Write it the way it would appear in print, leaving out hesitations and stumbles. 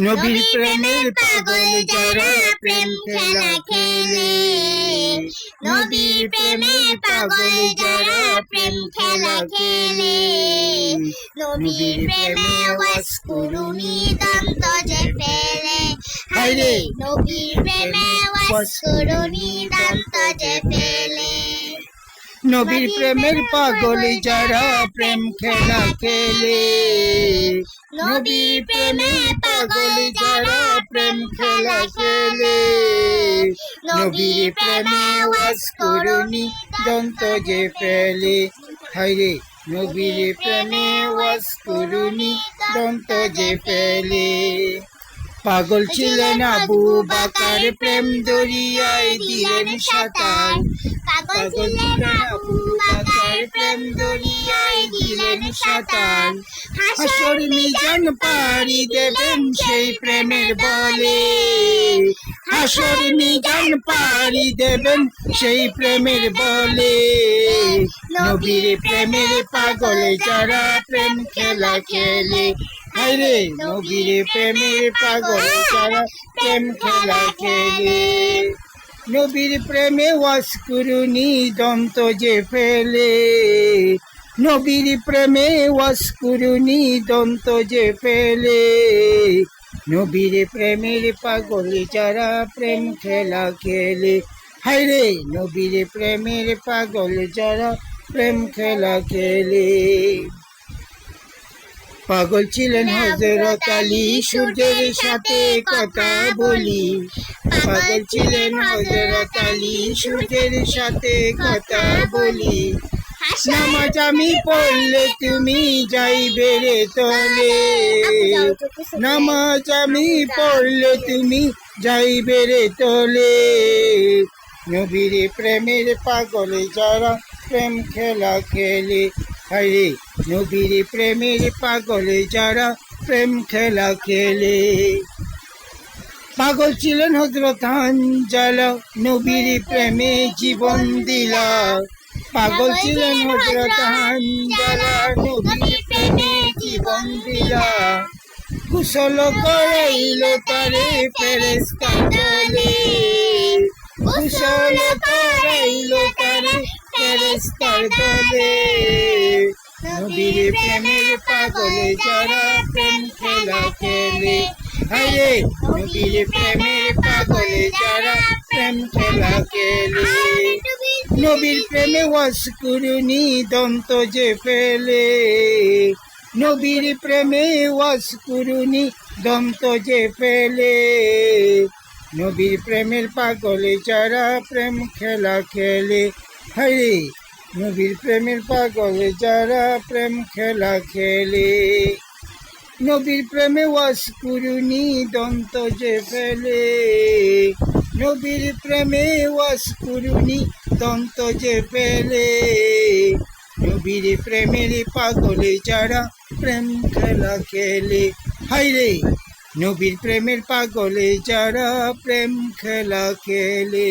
নবীর প্রেমের পাগল যারা প্রেম খেলা খেলে, নবীর প্রেমের পাগল যারা প্রেম খেলা খেলে, নবীর প্রেমে ওয়াস কুরুনি দন্ত যে ফেলে, হায়রে নবীর প্রেমে ওয়াস কুরুনি দন্ত যে ফেলে। নবীর প্রেমের পাগল যারা প্রেম খেলা খেলে, নবীর প্রেমের পাগল যারা প্রেম খেলা খেলে, নবীর প্রেমে ওয়াস কুরুনি দন্ত যে ফেলে, হায়রে নবীর প্রেমে ওয়াস কুরুনি দন্ত যে ফেলে। পাগল ছিলেন আবু বকর প্রেম দরিয়ায় দিলেন সাঁতার, পাগল ছিলেন আবু বকর প্রেম দরিয়ায় দিলেন সাঁতার, হাসর মিজান পাড়ি দেবেন সেই প্রেমের বলে, হাসর মিজান পাড়ি দেবেন সেই প্রেমের বলে, নবীর প্রেমের পাগল যারা প্রেম খেলা খেলে, হায়রে নবীর প্রেমের পাগল যারা প্রেম খেলা খেলে, নবীর প্রেমে ওয়াস কুরুনি দন্ত যে ফেলে, নবীর প্রেমে ওয়াস কুরুনি দন্ত যে ফেলে, নবীর প্রেমের পাগল যারা প্রেম খেলা খেলে, হায়রে নবীর প্রেমের পাগল যারা প্রেম খেলা খেলে। পাগল ছিলেন হযরত আলী সূর্যের সাথে কথা বলি, পাগল ছিলেন হযরত আলী সূর্যের সাথে কথা বলি, নামাজ আমি পড়লে তুমি যাইবে রে তলে, নামাজ আমি পড়লে তুমি যাইবে রে তলে, নবীর প্রেমের পাগল যারা প্রেম খেলা খেলে, হায়রে নবীর প্রেমের পাগল যারা প্রেম খেলা খেলে। পাগল ছিলেন হযরত হানজালা নবীর প্রেমে জীবন দিলা, পাগল ছিলেন হযরত হানজালা নবীর প্রেমে জীবন দিলা, গোসল করাইল তারে ফেরেশতা দলে, গোসল করাইল তারে ফেরেশতার দলে, নবীর প্রেমের পাগল যারা প্রেম খেলা খেলে, হায়রে নবীর প্রেমের পাগল যারা প্রেম খেলা খেলে, নবীর প্রেমে ওয়াস কুরুনি দন্ত যে ফেলে, নবীর প্রেমে ওয়াস কুরুনি দন্ত যে ফেলে, নবীর প্রেমের পাগল যারা প্রেম খেলা খেলে, হায়রে নবীর প্রেমের পাগল যারা প্রেম খেলা খেলে, নবীর প্রেমে ওয়াস কুরুনি দন্ত যে ফেলে, নবীর প্রেমে ওয়াস কুরুনি দন্ত যে ফেলে, নবীর প্রেমের পাগল যারা প্রেম খেলা খেলে, হায়রে নবীর প্রেমের পাগল যারা প্রেম খেলা খেলে।